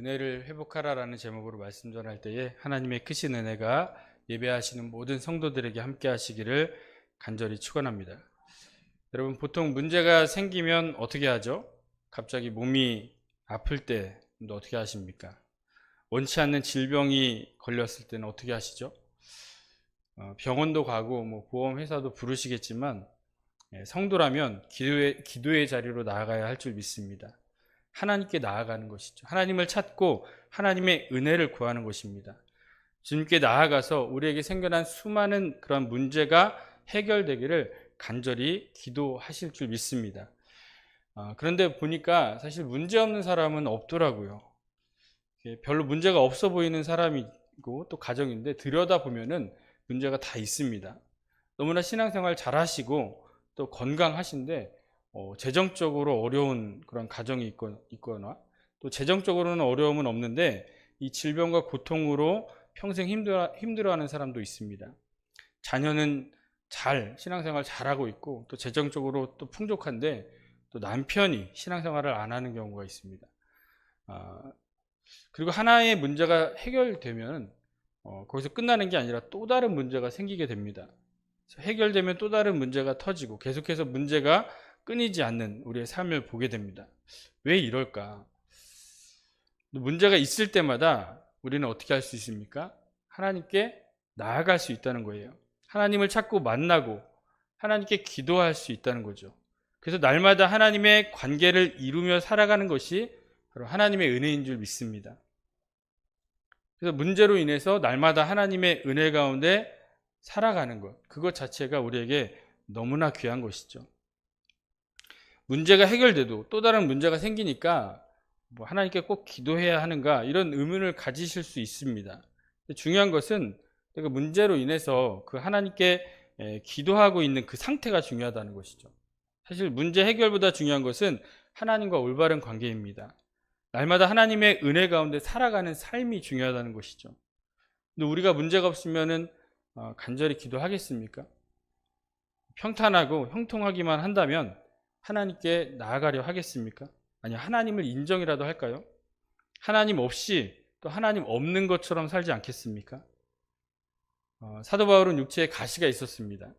은혜를 회복하라라는 제목으로 말씀 전할 때에 하나님의 크신 은혜가 예배하시는 모든 성도들에게 함께 하시기를 간절히 축원합니다. 여러분, 보통 문제가 생기면 어떻게 하죠? 갑자기 몸이 아플 때 어떻게 하십니까? 원치 않는 질병이 걸렸을 때는 어떻게 하시죠? 병원도 가고 보험회사도 부르시겠지만 성도라면 기도의 자리로 나아가야 할 줄 믿습니다. 하나님께 나아가는 것이죠. 하나님을 찾고 하나님의 은혜를 구하는 것입니다. 주님께 나아가서 우리에게 생겨난 수많은 그런 문제가 해결되기를 간절히 기도하실 줄 믿습니다. 그런데 보니까 사실 문제 없는 사람은 없더라고요. 별로 문제가 없어 보이는 사람이고 또 가정인데 들여다보면은 문제가 다 있습니다. 너무나 신앙생활 잘 하시고 또 건강하신데 재정적으로 어려운 그런 가정이 있거나 또 재정적으로는 어려움은 없는데 이 질병과 고통으로 평생 힘들어하는 사람도 있습니다. 자녀는 신앙생활 잘하고 있고 또 재정적으로 또 풍족한데 또 남편이 신앙생활을 안 하는 경우가 있습니다. 그리고 하나의 문제가 해결되면 거기서 끝나는 게 아니라 또 다른 문제가 생기게 됩니다. 해결되면 또 다른 문제가 터지고 계속해서 문제가 끊이지 않는 우리의 삶을 보게 됩니다. 왜 이럴까? 문제가 있을 때마다 우리는 어떻게 할 수 있습니까? 하나님께 나아갈 수 있다는 거예요. 하나님을 찾고 만나고 하나님께 기도할 수 있다는 거죠. 그래서 날마다 하나님의 관계를 이루며 살아가는 것이 바로 하나님의 은혜인 줄 믿습니다. 그래서 문제로 인해서 날마다 하나님의 은혜 가운데 살아가는 것, 그것 자체가 우리에게 너무나 귀한 것이죠. 문제가 해결돼도 또 다른 문제가 생기니까 하나님께 꼭 기도해야 하는가 이런 의문을 가지실 수 있습니다. 중요한 것은 그 문제로 인해서 그 하나님께 기도하고 있는 그 상태가 중요하다는 것이죠. 사실 문제 해결보다 중요한 것은 하나님과 올바른 관계입니다. 날마다 하나님의 은혜 가운데 살아가는 삶이 중요하다는 것이죠. 근데 우리가 문제가 없으면은 간절히 기도하겠습니까? 평탄하고 형통하기만 한다면 하나님께 나아가려 하겠습니까? 아니, 하나님을 인정이라도 할까요? 하나님 없이 또 하나님 없는 것처럼 살지 않겠습니까? 사도 바울은 육체에 가시가 있었습니다.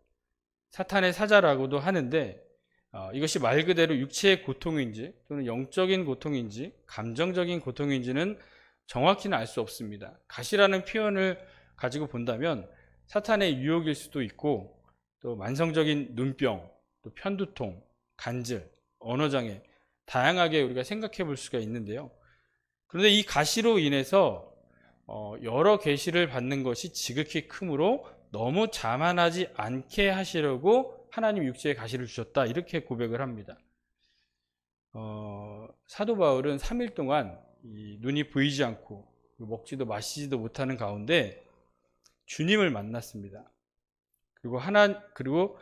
사탄의 사자라고도 하는데 이것이 말 그대로 육체의 고통인지 또는 영적인 고통인지 감정적인 고통인지는 정확히는 알 수 없습니다. 가시라는 표현을 가지고 본다면 사탄의 유혹일 수도 있고 또 만성적인 눈병, 또 편두통, 간질, 언어장애 다양하게 우리가 생각해 볼 수가 있는데요. 그런데 이 가시로 인해서 여러 계시를 받는 것이 지극히 크므로 너무 자만하지 않게 하시려고 하나님 육체에 가시를 주셨다 이렇게 고백을 합니다. 사도 바울은 3일 동안 눈이 보이지 않고 먹지도 마시지도 못하는 가운데 주님을 만났습니다. 그리고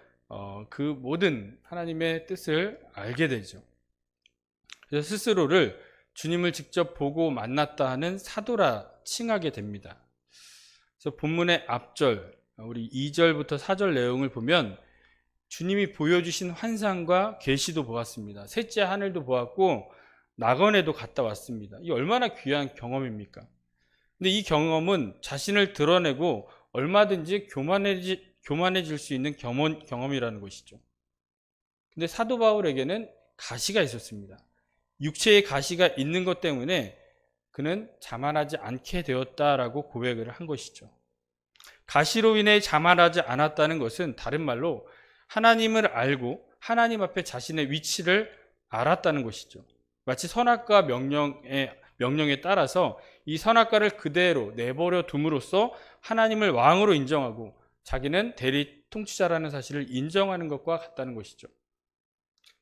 그 모든 하나님의 뜻을 알게 되죠. 그래서 스스로를 주님을 직접 보고 만났다 하는 사도라 칭하게 됩니다. 그래서 본문의 앞절, 우리 2절부터 4절 내용을 보면 주님이 보여주신 환상과 계시도 보았습니다. 셋째 하늘도 보았고 낙원에도 갔다 왔습니다. 이 얼마나 귀한 경험입니까? 근데 이 경험은 자신을 드러내고 얼마든지 교만해질 수 있는 경험이라는 것이죠. 근데 사도 바울에게는 가시가 있었습니다. 육체에 가시가 있는 것 때문에 그는 자만하지 않게 되었다라고 고백을 한 것이죠. 가시로 인해 자만하지 않았다는 것은 다른 말로 하나님을 알고 하나님 앞에 자신의 위치를 알았다는 것이죠. 마치 선악과 명령에 따라서 이 선악과를 그대로 내버려 둠으로써 하나님을 왕으로 인정하고 자기는 대리 통치자라는 사실을 인정하는 것과 같다는 것이죠.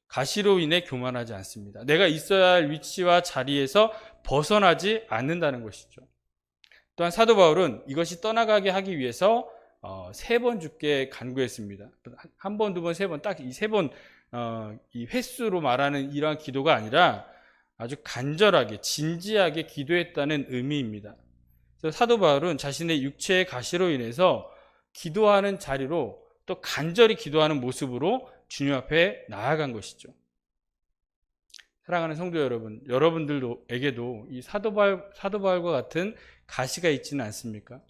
가시로 인해 교만하지 않습니다. 내가 있어야 할 위치와 자리에서 벗어나지 않는다는 것이죠. 또한 사도 바울은 이것이 떠나가게 하기 위해서 3번 주께 간구했습니다. 한 번, 두 번, 세 번, 딱 이 3번 이 횟수로 말하는 이러한 기도가 아니라 아주 간절하게 진지하게 기도했다는 의미입니다. 그래서 사도 바울은 자신의 육체의 가시로 인해서 기도하는 자리로 또 간절히 기도하는 모습으로 주님 앞에 나아간 것이죠. 사랑하는 성도 여러분, 여러분들에게도 이 사도 바울과 같은 가시가 있지는 않습니까?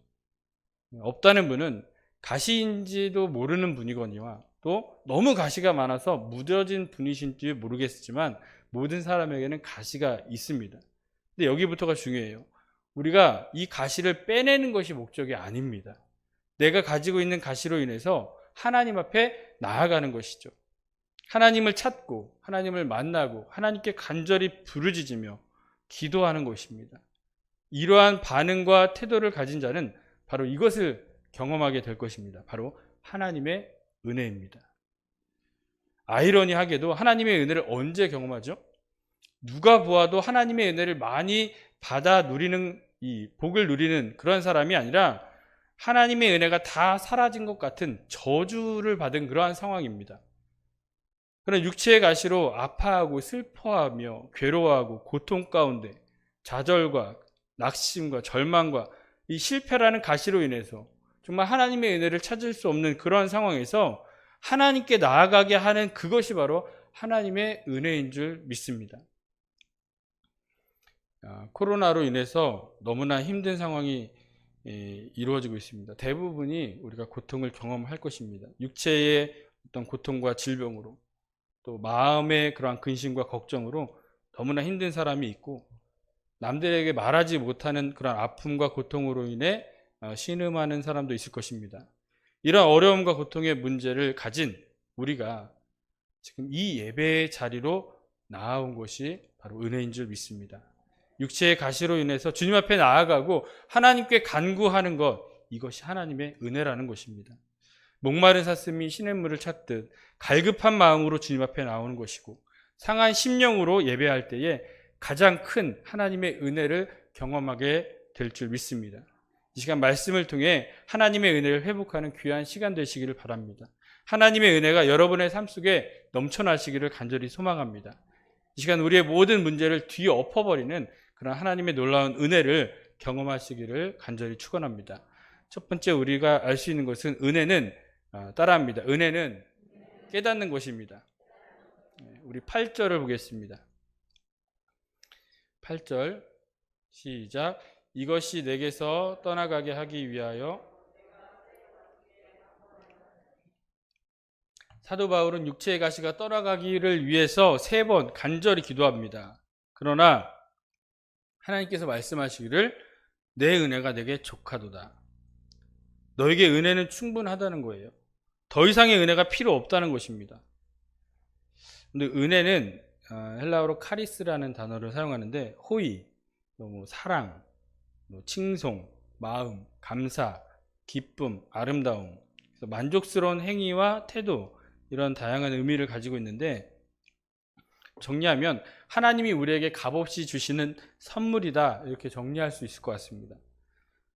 없다는 분은 가시인지도 모르는 분이거니와 또 너무 가시가 많아서 무뎌진 분이신지 모르겠지만 모든 사람에게는 가시가 있습니다. 근데 여기부터가 중요해요. 우리가 이 가시를 빼내는 것이 목적이 아닙니다. 내가 가지고 있는 가시로 인해서 하나님 앞에 나아가는 것이죠. 하나님을 찾고 하나님을 만나고 하나님께 간절히 부르짖으며 기도하는 것입니다. 이러한 반응과 태도를 가진 자는 바로 이것을 경험하게 될 것입니다. 바로 하나님의 은혜입니다. 아이러니하게도 하나님의 은혜를 언제 경험하죠? 누가 보아도 하나님의 은혜를 많이 받아 누리는, 이 복을 누리는 그런 사람이 아니라 하나님의 은혜가 다 사라진 것 같은 저주를 받은 그러한 상황입니다. 그런 육체의 가시로 아파하고 슬퍼하며 괴로워하고 고통 가운데 좌절과 낙심과 절망과 이 실패라는 가시로 인해서 정말 하나님의 은혜를 찾을 수 없는 그러한 상황에서 하나님께 나아가게 하는 그것이 바로 하나님의 은혜인 줄 믿습니다. 코로나로 인해서 너무나 힘든 상황이 이루어지고 있습니다. 대부분이 우리가 고통을 경험할 것입니다. 육체의 어떤 고통과 질병으로 또 마음의 그러한 근심과 걱정으로 너무나 힘든 사람이 있고 남들에게 말하지 못하는 그런 아픔과 고통으로 인해 신음하는 사람도 있을 것입니다. 이런 어려움과 고통의 문제를 가진 우리가 지금 이 예배의 자리로 나아온 것이 바로 은혜인 줄 믿습니다. 육체의 가시로 인해서 주님 앞에 나아가고 하나님께 간구하는 것, 이것이 하나님의 은혜라는 것입니다. 목마른 사슴이 시냇물을 찾듯 갈급한 마음으로 주님 앞에 나오는 것이고 상한 심령으로 예배할 때에 가장 큰 하나님의 은혜를 경험하게 될 줄 믿습니다. 이 시간 말씀을 통해 하나님의 은혜를 회복하는 귀한 시간 되시기를 바랍니다. 하나님의 은혜가 여러분의 삶 속에 넘쳐나시기를 간절히 소망합니다. 이 시간 우리의 모든 문제를 뒤엎어버리는 그런 하나님의 놀라운 은혜를 경험하시기를 간절히 축원합니다. 첫 번째 우리가 알 수 있는 것은 은혜는 따라합니다. 은혜는 깨닫는 것입니다. 우리 8절을 보겠습니다. 8절 시작. 이것이 내게서 떠나가게 하기 위하여. 사도 바울은 육체의 가시가 떠나가기를 위해서 3번 간절히 기도합니다. 그러나 하나님께서 말씀하시기를 내 은혜가 내게 족하도다. 너에게 은혜는 충분하다는 거예요. 더 이상의 은혜가 필요 없다는 것입니다. 근데 은혜는 헬라어로 카리스라는 단어를 사용하는데 호의, 사랑, 칭송, 마음, 감사, 기쁨, 아름다움, 만족스러운 행위와 태도, 이런 다양한 의미를 가지고 있는데 정리하면 하나님이 우리에게 값없이 주시는 선물이다, 이렇게 정리할 수 있을 것 같습니다.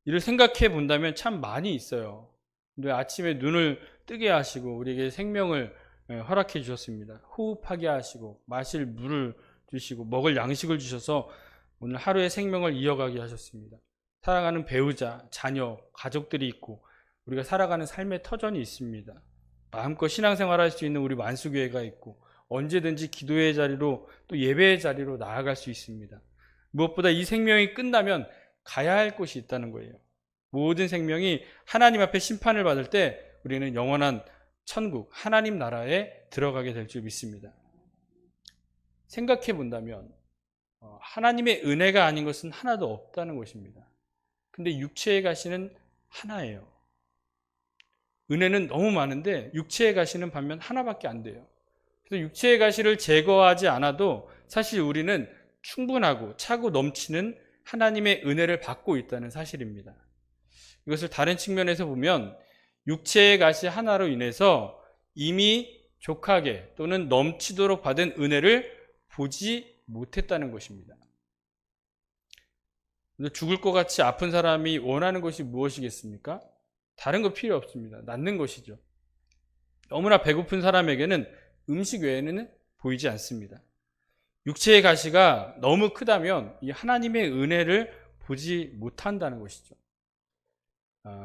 이를 생각해 본다면 참 많이 있어요. 근데 아침에 눈을 뜨게 하시고 우리에게 생명을 허락해 주셨습니다. 호흡하게 하시고 마실 물을 주시고 먹을 양식을 주셔서 오늘 하루의 생명을 이어가게 하셨습니다. 사랑하는 배우자, 자녀, 가족들이 있고 우리가 살아가는 삶의 터전이 있습니다. 마음껏 신앙생활할 수 있는 우리 만수교회가 있고 언제든지 기도의 자리로 또 예배의 자리로 나아갈 수 있습니다. 무엇보다 이 생명이 끝나면 가야 할 곳이 있다는 거예요. 모든 생명이 하나님 앞에 심판을 받을 때 우리는 영원한 천국, 하나님 나라에 들어가게 될 줄 믿습니다. 생각해 본다면 하나님의 은혜가 아닌 것은 하나도 없다는 것입니다. 근데 육체의 가시는 하나예요. 은혜는 너무 많은데 육체의 가시는 반면 하나밖에 안 돼요. 그래서 육체의 가시를 제거하지 않아도 사실 우리는 충분하고 차고 넘치는 하나님의 은혜를 받고 있다는 사실입니다. 이것을 다른 측면에서 보면 육체의 가시 하나로 인해서 이미 족하게 또는 넘치도록 받은 은혜를 보지 못했다는 것입니다. 죽을 것 같이 아픈 사람이 원하는 것이 무엇이겠습니까? 다른 거 필요 없습니다. 낫는 것이죠. 너무나 배고픈 사람에게는 음식 외에는 보이지 않습니다. 육체의 가시가 너무 크다면 이 하나님의 은혜를 보지 못한다는 것이죠.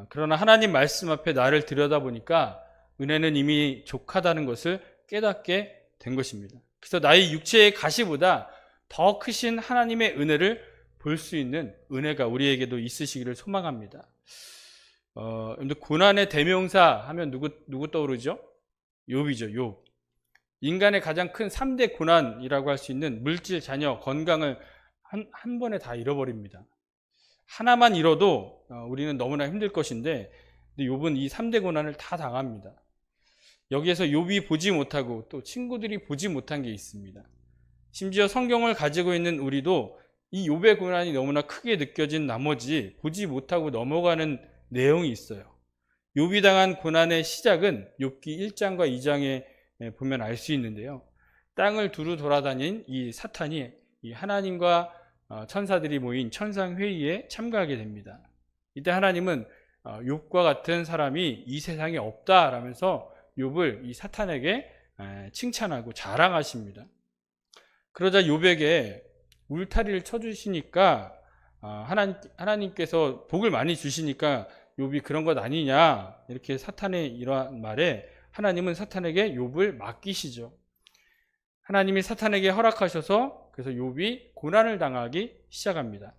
그러나 하나님 말씀 앞에 나를 들여다보니까 은혜는 이미 족하다는 것을 깨닫게 된 것입니다. 그래서 나의 육체의 가시보다 더 크신 하나님의 은혜를 볼 수 있는 은혜가 우리에게도 있으시기를 소망합니다. 고난의 대명사 하면 누구 떠오르죠? 욥이죠, 욥. 인간의 가장 큰 3대 고난이라고 할 수 있는 물질, 자녀, 건강을 한 번에 다 잃어버립니다. 하나만 잃어도 우리는 너무나 힘들 것인데 욥은 이 3대 고난을 다 당합니다. 여기에서 욥이 보지 못하고 또 친구들이 보지 못한 게 있습니다. 심지어 성경을 가지고 있는 우리도 이 욥의 고난이 너무나 크게 느껴진 나머지 보지 못하고 넘어가는 내용이 있어요. 욥이 당한 고난의 시작은 욥기 1장과 2장에 보면 알 수 있는데요. 땅을 두루 돌아다닌 이 사탄이 이 하나님과 천사들이 모인 천상회의에 참가하게 됩니다. 이때 하나님은 욥과 같은 사람이 이 세상에 없다라면서 욥을 이 사탄에게 칭찬하고 자랑하십니다. 그러자 욥에게 울타리를 쳐주시니까 하나님께서 복을 많이 주시니까 욥이 그런 것 아니냐, 이렇게 사탄의 이러한 말에 하나님은 사탄에게 욥을 맡기시죠. 하나님이 사탄에게 허락하셔서 그래서 욥이 고난을 당하기 시작합니다.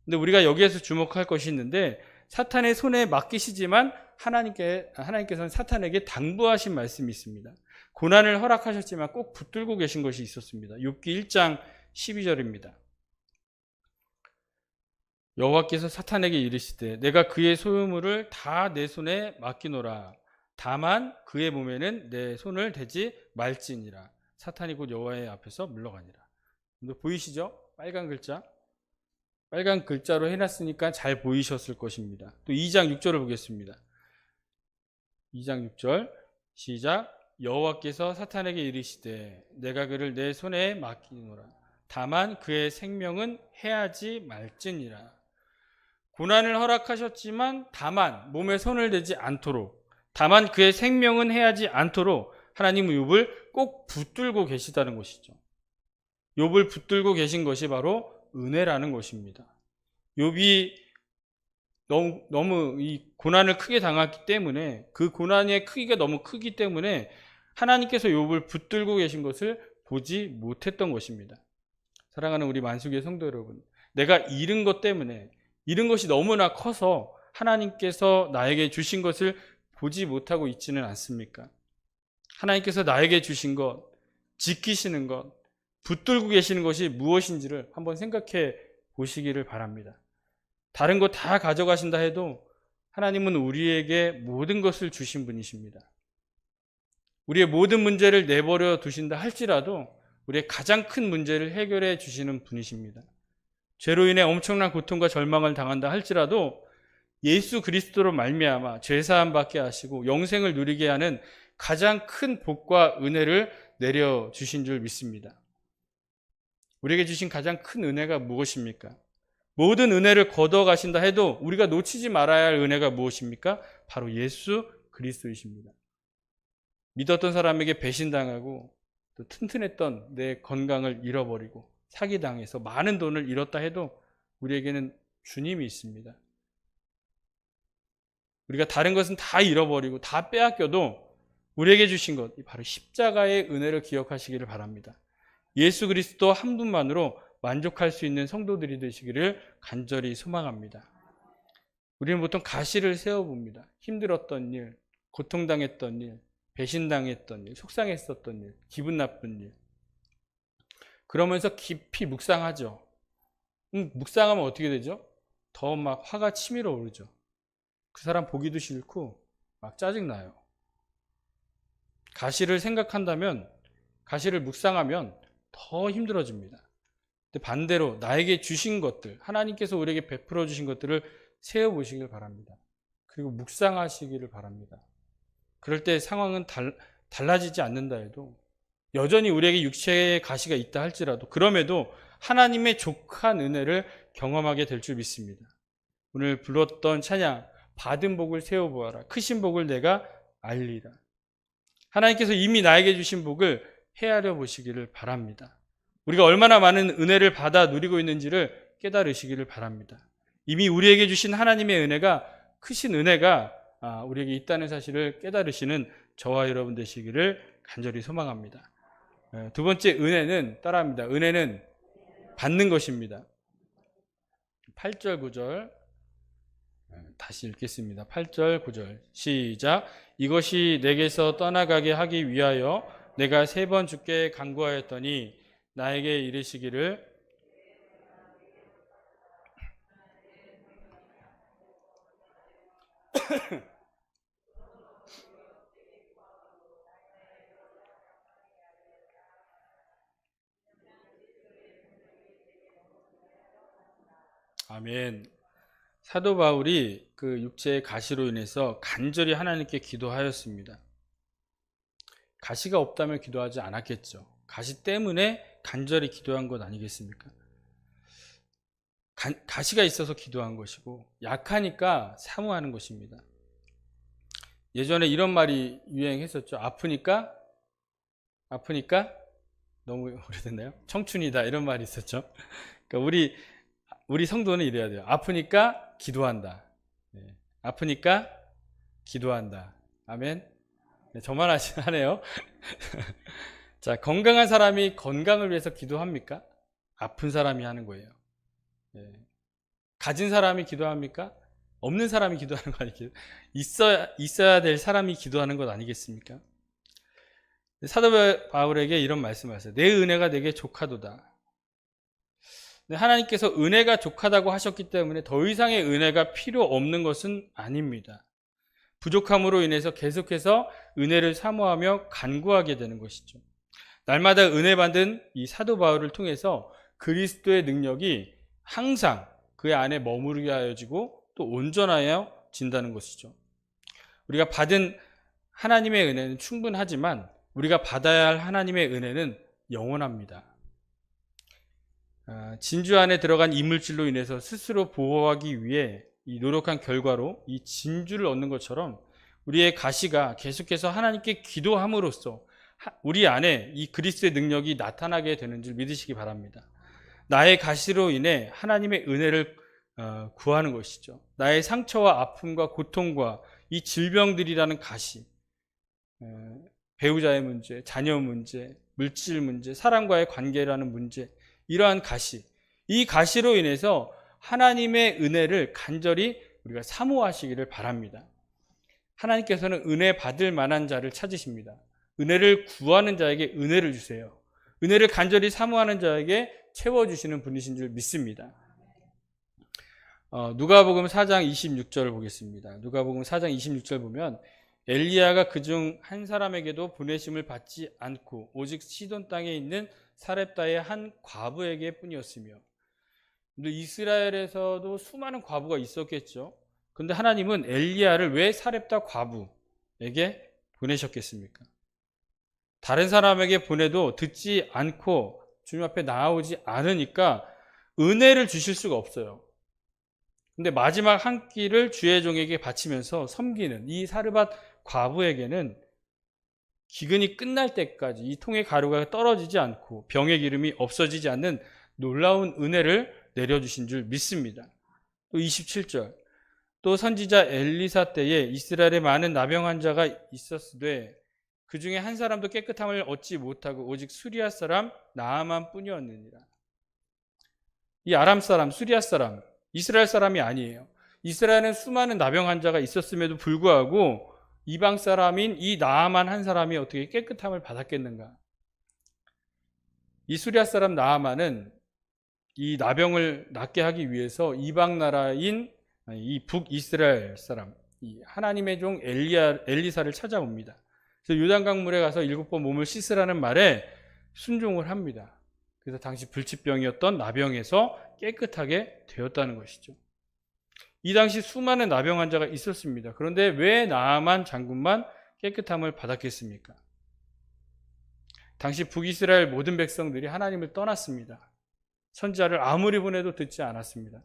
근데 우리가 여기에서 주목할 것이 있는데 사탄의 손에 맡기시지만 하나님께서는 사탄에게 당부하신 말씀이 있습니다. 고난을 허락하셨지만 꼭 붙들고 계신 것이 있었습니다. 욥기 1장 12절입니다. 여호와께서 사탄에게 이르시되 내가 그의 소유물을 다 내 손에 맡기노라. 다만 그의 몸에는 내 손을 대지 말지니라. 사탄이 곧 여호와의 앞에서 물러가니라. 보이시죠? 빨간 글자. 빨간 글자로 해놨으니까 잘 보이셨을 것입니다. 또 2장 6절을 보겠습니다. 2장 6절 시작. 여호와께서 사탄에게 이르시되 내가 그를 내 손에 맡기노라. 다만 그의 생명은 해하지 말지니라. 고난을 허락하셨지만 다만 몸에 손을 대지 않도록, 다만 그의 생명은 해하지 않도록 하나님은 욥을 꼭 붙들고 계시다는 것이죠. 욥을 붙들고 계신 것이 바로 은혜라는 것입니다. 욥이 너무 이 고난을 크게 당했기 때문에, 그 고난의 크기가 너무 크기 때문에 하나님께서 욥을 붙들고 계신 것을 보지 못했던 것입니다. 사랑하는 우리 만수교회 성도 여러분, 내가 잃은 것 때문에, 잃은 것이 너무나 커서 하나님께서 나에게 주신 것을 보지 못하고 있지는 않습니까? 하나님께서 나에게 주신 것, 지키시는 것, 붙들고 계시는 것이 무엇인지를 한번 생각해 보시기를 바랍니다. 다른 거 다 가져가신다 해도 하나님은 우리에게 모든 것을 주신 분이십니다. 우리의 모든 문제를 내버려 두신다 할지라도 우리의 가장 큰 문제를 해결해 주시는 분이십니다. 죄로 인해 엄청난 고통과 절망을 당한다 할지라도 예수 그리스도로 말미암아 죄사함 받게 하시고 영생을 누리게 하는 가장 큰 복과 은혜를 내려주신 줄 믿습니다. 우리에게 주신 가장 큰 은혜가 무엇입니까? 모든 은혜를 거둬가신다 해도 우리가 놓치지 말아야 할 은혜가 무엇입니까? 바로 예수 그리스도이십니다. 믿었던 사람에게 배신당하고 또 튼튼했던 내 건강을 잃어버리고 사기당해서 많은 돈을 잃었다 해도 우리에게는 주님이 있습니다. 우리가 다른 것은 다 잃어버리고 다 빼앗겨도 우리에게 주신 것, 바로 십자가의 은혜를 기억하시기를 바랍니다. 예수 그리스도 한 분만으로 만족할 수 있는 성도들이 되시기를 간절히 소망합니다. 우리는 보통 가시를 세워봅니다. 힘들었던 일, 고통당했던 일, 배신당했던 일, 속상했었던 일, 기분 나쁜 일. 그러면서 깊이 묵상하죠. 묵상하면 어떻게 되죠? 더 막 화가 치밀어 오르죠. 그 사람 보기도 싫고 막 짜증나요. 가시를 생각한다면, 가시를 묵상하면 더 힘들어집니다. 근데 반대로 나에게 주신 것들, 하나님께서 우리에게 베풀어 주신 것들을 세어보시길 바랍니다. 그리고 묵상하시기를 바랍니다. 그럴 때 상황은 달라지지 않는다 해도, 여전히 우리에게 육체의 가시가 있다 할지라도, 그럼에도 하나님의 족한 은혜를 경험하게 될 줄 믿습니다. 오늘 불렀던 찬양, 받은 복을 세어보아라. 크신 복을 내가 알리라. 하나님께서 이미 나에게 주신 복을 헤아려 보시기를 바랍니다. 우리가 얼마나 많은 은혜를 받아 누리고 있는지를 깨달으시기를 바랍니다. 이미 우리에게 주신 하나님의 은혜가, 크신 은혜가 우리에게 있다는 사실을 깨달으시는 저와 여러분 되시기를 간절히 소망합니다. 두 번째 은혜는 따라합니다. 은혜는 받는 것입니다. 8절 9절 다시 읽겠습니다. 8절 9절 시작. 이것이 내게서 떠나가게 하기 위하여 내가 3번 주께 간구하였더니 나에게 이르시기를 아멘. 사도 바울이 그 육체의 가시로 인해서 간절히 하나님께 기도하였습니다. 가시가 없다면 기도하지 않았겠죠. 가시 때문에 간절히 기도한 것 아니겠습니까? 가시가 있어서 기도한 것이고 약하니까 사모하는 것입니다. 예전에 이런 말이 유행했었죠. 아프니까 너무 오래됐나요? 청춘이다 이런 말이 있었죠. 그러니까 우리 성도는 이래야 돼요. 아프니까 기도한다. 아프니까 기도한다. 아멘. 저만 하네요. 자, 건강한 사람이 건강을 위해서 기도합니까? 아픈 사람이 하는 거예요. 가진 사람이 기도합니까? 없는 사람이 기도하는 거 아니겠어요? 있어야 될 사람이 기도하는 것 아니겠습니까? 사도 바울에게 이런 말씀을 하세요. 내 은혜가 내게 족하도다. 하나님께서 은혜가 족하다고 하셨기 때문에 더 이상의 은혜가 필요 없는 것은 아닙니다. 부족함으로 인해서 계속해서 은혜를 사모하며 간구하게 되는 것이죠. 날마다 은혜 받은 이 사도 바울을 통해서 그리스도의 능력이 항상 그의 안에 머무르게 하여지고 또 온전하여진다는 것이죠. 우리가 받은 하나님의 은혜는 충분하지만 우리가 받아야 할 하나님의 은혜는 영원합니다. 진주 안에 들어간 이물질로 인해서 스스로 보호하기 위해 이 노력한 결과로 이 진주를 얻는 것처럼 우리의 가시가 계속해서 하나님께 기도함으로써 우리 안에 이 그리스도의 능력이 나타나게 되는 줄 믿으시기 바랍니다. 나의 가시로 인해 하나님의 은혜를 구하는 것이죠. 나의 상처와 아픔과 고통과 이 질병들이라는 가시, 배우자의 문제, 자녀 문제, 물질 문제, 사람과의 관계라는 문제, 이러한 가시, 이 가시로 인해서 하나님의 은혜를 간절히 우리가 사모하시기를 바랍니다. 하나님께서는 은혜 받을 만한 자를 찾으십니다. 은혜를 구하는 자에게 은혜를 주세요. 은혜를 간절히 사모하는 자에게 채워주시는 분이신 줄 믿습니다. 누가복음 4장 26절을 보겠습니다. 누가복음 4장 26절 보면 엘리야가 그중 한 사람에게도 보내심을 받지 않고 오직 시돈 땅에 있는 사렙다의 한 과부에게 뿐이었으며, 근데 이스라엘에서도 수많은 과부가 있었겠죠. 근데 하나님은 엘리야를 왜 사렙다 과부에게 보내셨겠습니까? 다른 사람에게 보내도 듣지 않고 주님 앞에 나아오지 않으니까 은혜를 주실 수가 없어요. 근데 마지막 한 끼를 주의 종에게 바치면서 섬기는 이 사르밧 과부에게는 기근이 끝날 때까지 이 통의 가루가 떨어지지 않고 병의 기름이 없어지지 않는 놀라운 은혜를 내려주신 줄 믿습니다. 또 27절, 또 선지자 엘리사 때에 이스라엘에 많은 나병 환자가 있었으되 그 중에 한 사람도 깨끗함을 얻지 못하고 오직 수리아 사람 나아만 뿐이었느니라. 이 아람 사람, 수리아 사람, 이스라엘 사람이 아니에요. 이스라엘은 수많은 나병 환자가 있었음에도 불구하고 이방 사람인 이 나아만 한 사람이 어떻게 깨끗함을 받았겠는가? 이 수리아 사람 나아만은 이 나병을 낫게 하기 위해서 이방 나라인 이 북이스라엘 사람, 이 하나님의 종 엘리사를 찾아옵니다. 그래서 요단강물에 가서 7번 몸을 씻으라는 말에 순종을 합니다. 그래서 당시 불치병이었던 나병에서 깨끗하게 되었다는 것이죠. 이 당시 수많은 나병 환자가 있었습니다. 그런데 왜 나아만 장군만 깨끗함을 받았겠습니까? 당시 북이스라엘 모든 백성들이 하나님을 떠났습니다. 선지자를 아무리 보내도 듣지 않았습니다.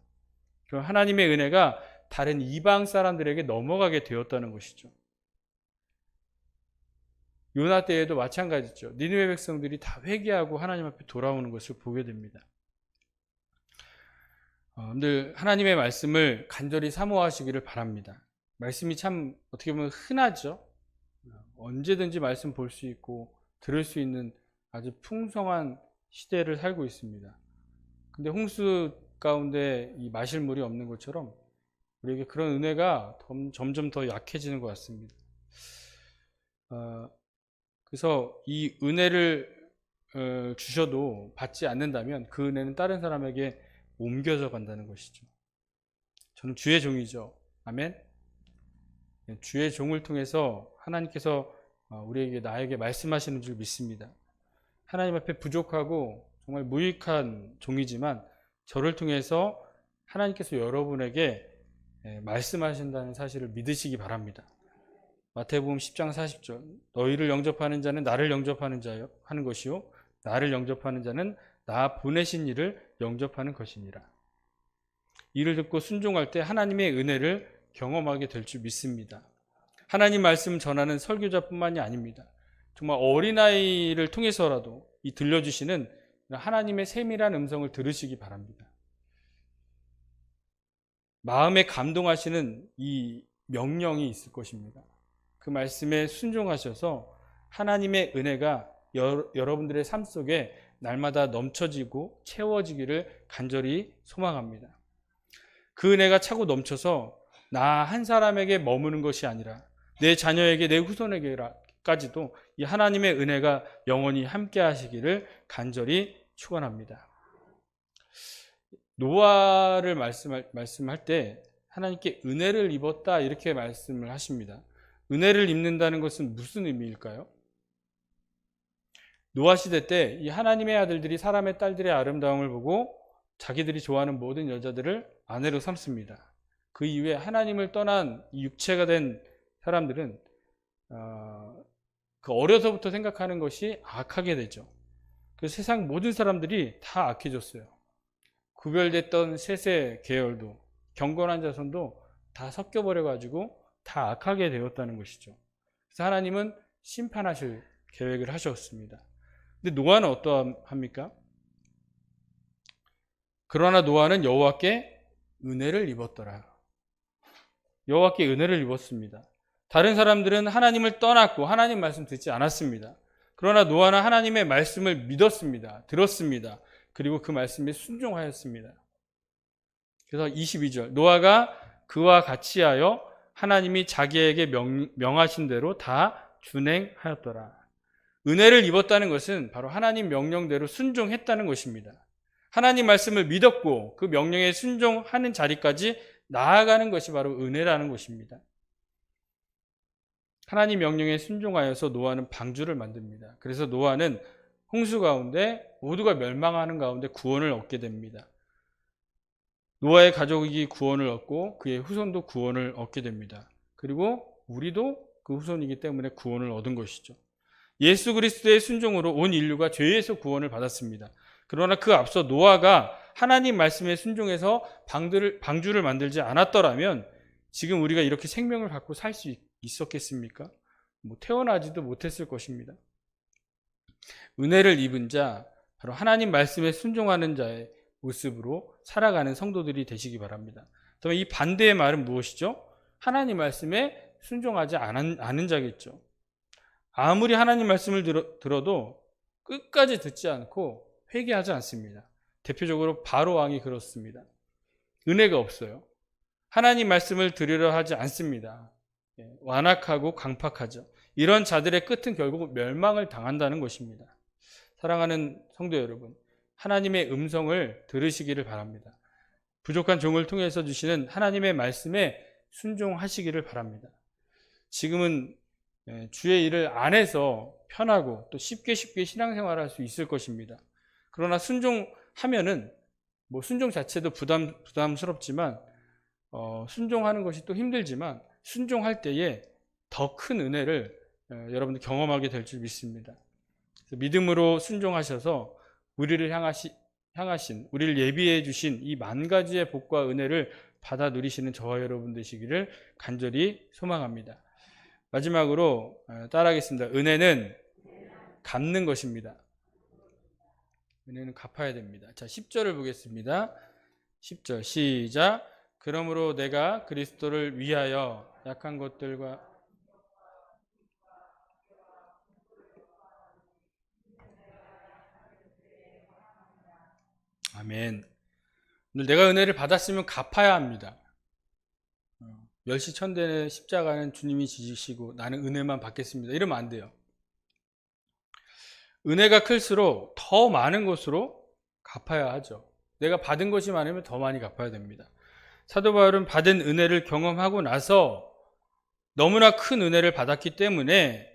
그럼 하나님의 은혜가 다른 이방 사람들에게 넘어가게 되었다는 것이죠. 요나 때에도 마찬가지죠. 니느웨 백성들이 다 회개하고 하나님 앞에 돌아오는 것을 보게 됩니다. 늘 하나님의 말씀을 간절히 사모하시기를 바랍니다. 말씀이 참 어떻게 보면 흔하죠. 언제든지 말씀 볼 수 있고 들을 수 있는 아주 풍성한 시대를 살고 있습니다. 근데 홍수 가운데 이 마실 물이 없는 것처럼 우리에게 그런 은혜가 점점 더 약해지는 것 같습니다. 그래서 이 은혜를 주셔도 받지 않는다면 그 은혜는 다른 사람에게 옮겨져 간다는 것이죠. 저는 주의 종이죠. 아멘. 주의 종을 통해서 하나님께서 나에게 말씀하시는 줄 믿습니다. 하나님 앞에 부족하고 정말 무익한 종이지만 저를 통해서 하나님께서 여러분에게 말씀하신다는 사실을 믿으시기 바랍니다. 마태복음 10장 40절 너희를 영접하는 자는 나를 영접하는 자요 하는 것이요 나를 영접하는 자는 나 보내신 이를 영접하는 것이니라. 이를 듣고 순종할 때 하나님의 은혜를 경험하게 될 줄 믿습니다. 하나님 말씀 전하는 설교자뿐만이 아닙니다. 정말 어린아이를 통해서라도 이 들려주시는 하나님의 세밀한 음성을 들으시기 바랍니다. 마음에 감동하시는 이 명령이 있을 것입니다. 그 말씀에 순종하셔서 하나님의 은혜가 여러분들의 삶 속에 날마다 넘쳐지고 채워지기를 간절히 소망합니다. 그 은혜가 차고 넘쳐서 나 한 사람에게 머무는 것이 아니라 내 자녀에게, 내 후손에게까지도 이 하나님의 은혜가 영원히 함께 하시기를 간절히 축원합니다. 노아를 말씀할 때 하나님께 은혜를 입었다 이렇게 말씀을 하십니다. 은혜를 입는다는 것은 무슨 의미일까요? 노아 시대 때 이 하나님의 아들들이 사람의 딸들의 아름다움을 보고 자기들이 좋아하는 모든 여자들을 아내로 삼습니다. 그 이후에 하나님을 떠난 이 육체가 된 사람들은 그 어려서부터 생각하는 것이 악하게 되죠. 그래서 세상 모든 사람들이 다 악해졌어요. 구별됐던 셋의 계열도 경건한 자손도 다 섞여버려가지고 다 악하게 되었다는 것이죠. 그래서 하나님은 심판하실 계획을 하셨습니다. 근데 노아는 어떠합니까? 그러나 노아는 여호와께 은혜를 입었더라. 여호와께 은혜를 입었습니다. 다른 사람들은 하나님을 떠났고 하나님 말씀 듣지 않았습니다. 그러나 노아는 하나님의 말씀을 믿었습니다. 들었습니다. 그리고 그 말씀에 순종하였습니다. 그래서 22절 노아가 그와 같이 하여 하나님이 자기에게 명하신 대로 다 준행하였더라. 은혜를 입었다는 것은 바로 하나님 명령대로 순종했다는 것입니다. 하나님 말씀을 믿었고 그 명령에 순종하는 자리까지 나아가는 것이 바로 은혜라는 것입니다. 하나님 명령에 순종하여서 노아는 방주를 만듭니다. 그래서 노아는 홍수 가운데 모두가 멸망하는 가운데 구원을 얻게 됩니다. 노아의 가족이 구원을 얻고 그의 후손도 구원을 얻게 됩니다. 그리고 우리도 그 후손이기 때문에 구원을 얻은 것이죠. 예수 그리스도의 순종으로 온 인류가 죄에서 구원을 받았습니다. 그러나 그 앞서 노아가 하나님 말씀에 순종해서 방주를 만들지 않았더라면 지금 우리가 이렇게 생명을 갖고 살 수 있었겠습니까? 태어나지도 못했을 것입니다. 은혜를 입은 자, 바로 하나님 말씀에 순종하는 자의 모습으로 살아가는 성도들이 되시기 바랍니다. 그러면 이 반대의 말은 무엇이죠? 하나님 말씀에 순종하지 않은 자겠죠. 아무리 하나님 말씀을 들어도 끝까지 듣지 않고 회개하지 않습니다. 대표적으로 바로 왕이 그렇습니다. 은혜가 없어요. 하나님 말씀을 들으려 하지 않습니다. 완악하고 강팍하죠. 이런 자들의 끝은 결국 멸망을 당한다는 것입니다. 사랑하는 성도 여러분, 하나님의 음성을 들으시기를 바랍니다. 부족한 종을 통해서 주시는 하나님의 말씀에 순종하시기를 바랍니다. 지금은 주의 일을 안 해서 편하고 또 쉽게 신앙생활을 할 수 있을 것입니다. 그러나 순종하면은 순종 자체도 부담스럽지만 순종하는 것이 또 힘들지만 순종할 때에 더 큰 은혜를 여러분들 경험하게 될 줄 믿습니다. 믿음으로 순종하셔서 우리를 향하신 우리를 예비해 주신 이 만 가지의 복과 은혜를 받아 누리시는 저와 여러분 되시기를 간절히 소망합니다. 마지막으로 따라하겠습니다. 은혜는 갚는 것입니다. 은혜는 갚아야 됩니다. 자, 10절을 보겠습니다. 10절 시작. 그러므로 내가 그리스도를 위하여 약한 것들과 아멘. 오늘 내가 은혜를 받았으면 갚아야 합니다. 멸시천대의 십자가는 주님이 지시고 나는 은혜만 받겠습니다. 이러면 안 돼요. 은혜가 클수록 더 많은 것으로 갚아야 하죠. 내가 받은 것이 많으면 더 많이 갚아야 됩니다. 사도 바울은 받은 은혜를 경험하고 나서 너무나 큰 은혜를 받았기 때문에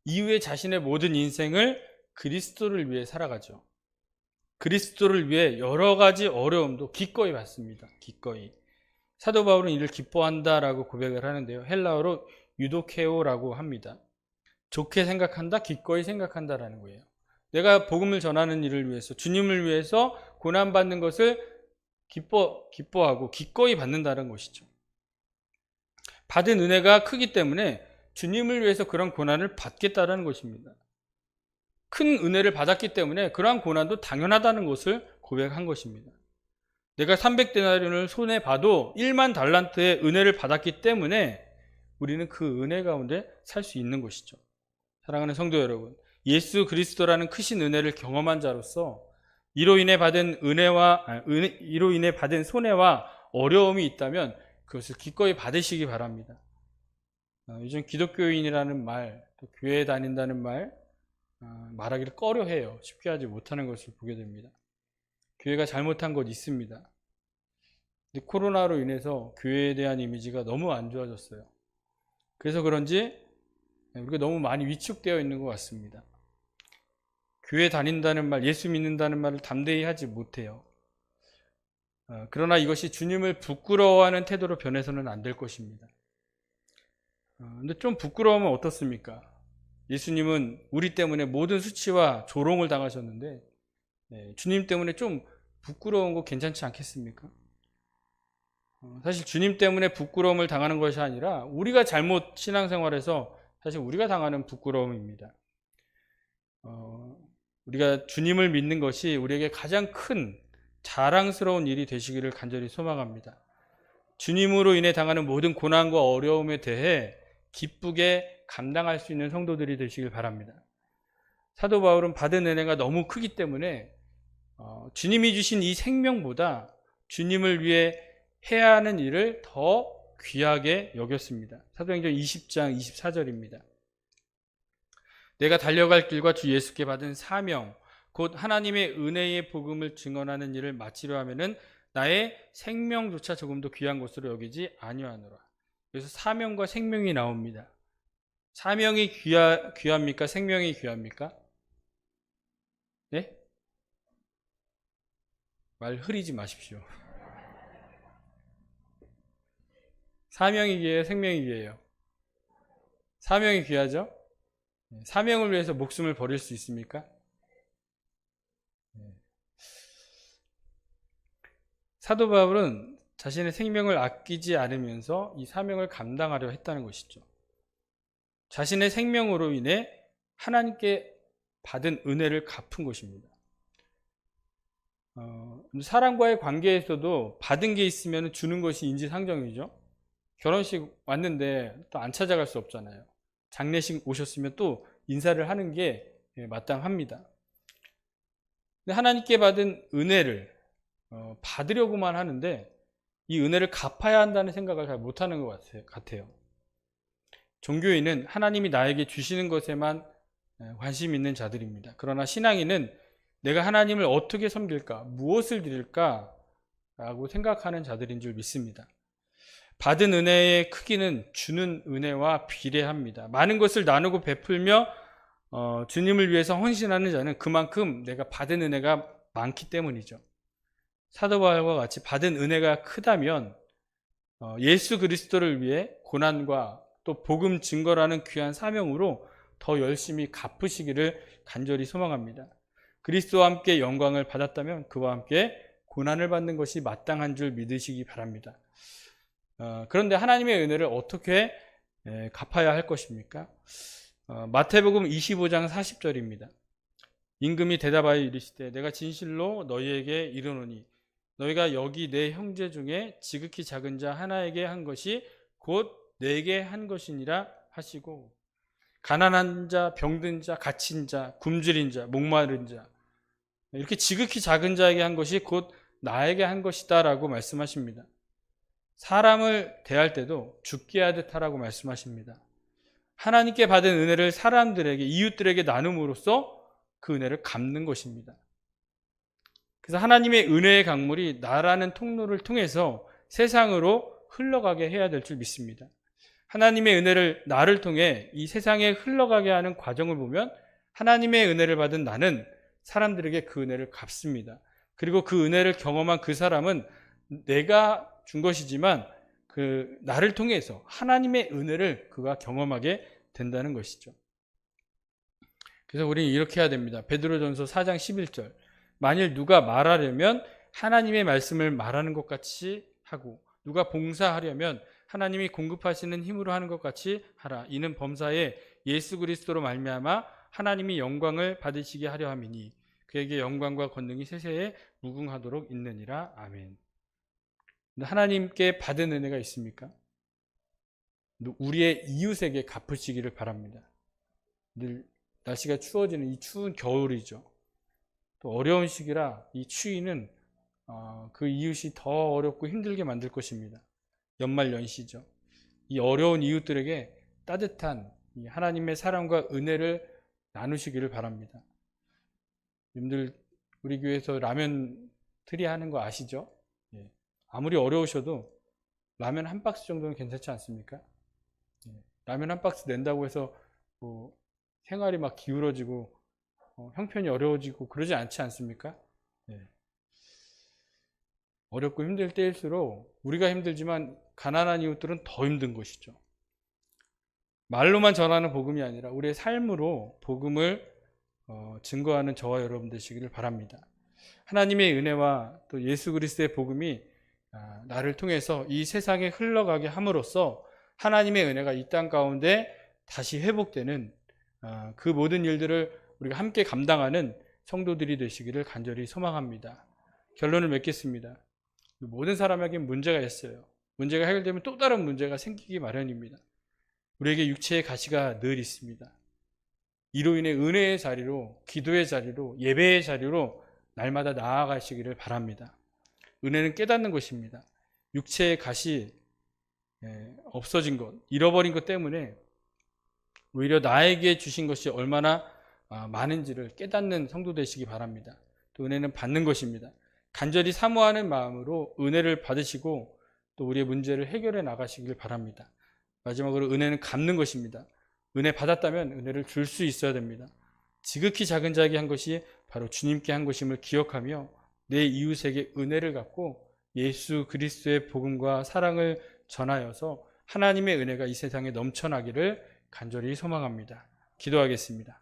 이후에 자신의 모든 인생을 그리스도를 위해 살아가죠. 그리스도를 위해 여러 가지 어려움도 기꺼이 받습니다. 기꺼이. 사도 바울은 이를 기뻐한다라고 고백을 하는데요. 헬라어로 유도케오라고 합니다. 좋게 생각한다, 기꺼이 생각한다라는 거예요. 내가 복음을 전하는 일을 위해서, 주님을 위해서 고난받는 것을 기뻐하고 기꺼이 받는다는 것이죠. 받은 은혜가 크기 때문에 주님을 위해서 그런 고난을 받겠다는 것입니다. 큰 은혜를 받았기 때문에 그러한 고난도 당연하다는 것을 고백한 것입니다. 내가 300데나리온을 손에 봐도 1만 달란트의 은혜를 받았기 때문에 우리는 그 은혜 가운데 살 수 있는 것이죠. 사랑하는 성도 여러분, 예수 그리스도라는 크신 은혜를 경험한 자로서 이로 인해 받은 손해와 어려움이 있다면 그것을 기꺼이 받으시기 바랍니다. 요즘 기독교인이라는 말, 또 교회에 다닌다는 말, 말하기를 꺼려해요. 쉽게 하지 못하는 것을 보게 됩니다. 교회가 잘못한 것 있습니다. 근데 코로나로 인해서 교회에 대한 이미지가 너무 안 좋아졌어요. 그래서 그런지 우리가 너무 많이 위축되어 있는 것 같습니다. 교회 다닌다는 말, 예수 믿는다는 말을 담대히 하지 못해요. 그러나 이것이 주님을 부끄러워하는 태도로 변해서는 안 될 것입니다. 근데 좀 부끄러우면 어떻습니까? 예수님은 우리 때문에 모든 수치와 조롱을 당하셨는데 주님 때문에 좀 부끄러운 거 괜찮지 않겠습니까? 사실 주님 때문에 부끄러움을 당하는 것이 아니라 우리가 잘못 신앙생활해서 사실 우리가 당하는 부끄러움입니다. 우리가 주님을 믿는 것이 우리에게 가장 큰 자랑스러운 일이 되시기를 간절히 소망합니다. 주님으로 인해 당하는 모든 고난과 어려움에 대해 기쁘게 감당할 수 있는 성도들이 되시길 바랍니다. 사도 바울은 받은 은혜가 너무 크기 때문에 주님이 주신 이 생명보다 주님을 위해 해야 하는 일을 더 귀하게 여겼습니다. 사도행전 20장 24절입니다. 내가 달려갈 길과 주 예수께 받은 사명 곧 하나님의 은혜의 복음을 증언하는 일을 마치려 하면은 나의 생명조차 조금도 귀한 것으로 여기지 아니하노라. 그래서 사명과 생명이 나옵니다. 사명이 귀합니까? 생명이 귀합니까? 네? 말 흐리지 마십시오. 사명이 귀해요? 생명이 귀해요? 사명이 귀하죠? 사명을 위해서 목숨을 버릴 수 있습니까? 사도 바울은 자신의 생명을 아끼지 않으면서 이 사명을 감당하려 했다는 것이죠. 자신의 생명으로 인해 하나님께 받은 은혜를 갚은 것입니다. 사람과의 관계에서도 받은 게 있으면 주는 것이 인지상정이죠. 결혼식 왔는데 또 안 찾아갈 수 없잖아요. 장례식 오셨으면 또 인사를 하는 게 마땅합니다. 근데 하나님께 받은 은혜를 받으려고만 하는데 이 은혜를 갚아야 한다는 생각을 잘 못하는 것 같아요. 종교인은 하나님이 나에게 주시는 것에만 관심 있는 자들입니다. 그러나 신앙인은 내가 하나님을 어떻게 섬길까, 무엇을 드릴까 라고 생각하는 자들인 줄 믿습니다. 받은 은혜의 크기는 주는 은혜와 비례합니다. 많은 것을 나누고 베풀며 주님을 위해서 헌신하는 자는 그만큼 내가 받은 은혜가 많기 때문이죠. 사도 바울과 같이 받은 은혜가 크다면 예수 그리스도를 위해 고난과 또 복음 증거라는 귀한 사명으로 더 열심히 갚으시기를 간절히 소망합니다. 그리스도와 함께 영광을 받았다면 그와 함께 고난을 받는 것이 마땅한 줄 믿으시기 바랍니다. 그런데 하나님의 은혜를 어떻게 갚아야 할 것입니까? 마태복음 25장 40절입니다. 임금이 대답하여 이르시되 내가 진실로 너희에게 이르노니 너희가 여기 내 형제 중에 지극히 작은 자 하나에게 한 것이 곧 내게 한 것이니라 하시고 가난한 자, 병든 자, 갇힌 자, 굶주린 자, 목마른 자 이렇게 지극히 작은 자에게 한 것이 곧 나에게 한 것이다 라고 말씀하십니다. 사람을 대할 때도 죽게 하듯 하라고 말씀하십니다. 하나님께 받은 은혜를 사람들에게, 이웃들에게 나눔으로써 그 은혜를 갚는 것입니다. 그래서 하나님의 은혜의 강물이 나라는 통로를 통해서 세상으로 흘러가게 해야 될 줄 믿습니다. 하나님의 은혜를 나를 통해 이 세상에 흘러가게 하는 과정을 보면 하나님의 은혜를 받은 나는 사람들에게 그 은혜를 갚습니다. 그리고 그 은혜를 경험한 그 사람은 내가 준 것이지만 그 나를 통해서 하나님의 은혜를 그가 경험하게 된다는 것이죠. 그래서 우리는 이렇게 해야 됩니다. 베드로전서 4장 11절. 만일 누가 말하려면 하나님의 말씀을 말하는 것 같이 하고, 누가 봉사하려면 하나님이 공급하시는 힘으로 하는 것 같이 하라. 이는 범사에 예수 그리스도로 말미암아 하나님이 영광을 받으시게 하려 함이니 그에게 영광과 권능이 세세에 무궁하도록 있느니라. 아멘. 하나님께 받은 은혜가 있습니까? 우리의 이웃에게 갚으시기를 바랍니다. 늘 날씨가 추워지는 이 추운 겨울이죠. 또 어려운 시기라 이 추위는 그 이웃이 더 어렵고 힘들게 만들 것입니다. 연말 연시죠. 이 어려운 이웃들에게 따뜻한 하나님의 사랑과 은혜를 나누시기를 바랍니다. 여러분들 우리 교회에서 라면 트리 하는 거 아시죠? 아무리 어려우셔도 라면 한 박스 정도는 괜찮지 않습니까? 라면 한 박스 낸다고 해서 뭐 생활이 막 기울어지고 형편이 어려워지고 그러지 않지 않습니까? 어렵고 힘들 때일수록 우리가 힘들지만 가난한 이웃들은 더 힘든 것이죠. 말로만 전하는 복음이 아니라 우리의 삶으로 복음을 증거하는 저와 여러분 되시기를 바랍니다. 하나님의 은혜와 또 예수 그리스도의 복음이 나를 통해서 이 세상에 흘러가게 함으로써 하나님의 은혜가 이 땅 가운데 다시 회복되는 그 모든 일들을 우리가 함께 감당하는 성도들이 되시기를 간절히 소망합니다. 결론을 맺겠습니다. 모든 사람에게 문제가 있어요. 문제가 해결되면 또 다른 문제가 생기기 마련입니다. 우리에게 육체의 가시가 늘 있습니다. 이로 인해 은혜의 자리로, 기도의 자리로, 예배의 자리로 날마다 나아가시기를 바랍니다. 은혜는 깨닫는 것입니다. 육체의 가시 없어진 것, 잃어버린 것 때문에 오히려 나에게 주신 것이 얼마나 많은지를 깨닫는 성도 되시기 바랍니다. 또 은혜는 받는 것입니다. 간절히 사모하는 마음으로 은혜를 받으시고 또 우리의 문제를 해결해 나가시길 바랍니다. 마지막으로 은혜는 갚는 것입니다. 은혜 받았다면 은혜를 줄 수 있어야 됩니다. 지극히 작은 자에게 한 것이 바로 주님께 한 것임을 기억하며 내 이웃에게 은혜를 갚고 예수 그리스도의 복음과 사랑을 전하여서 하나님의 은혜가 이 세상에 넘쳐나기를 간절히 소망합니다. 기도하겠습니다.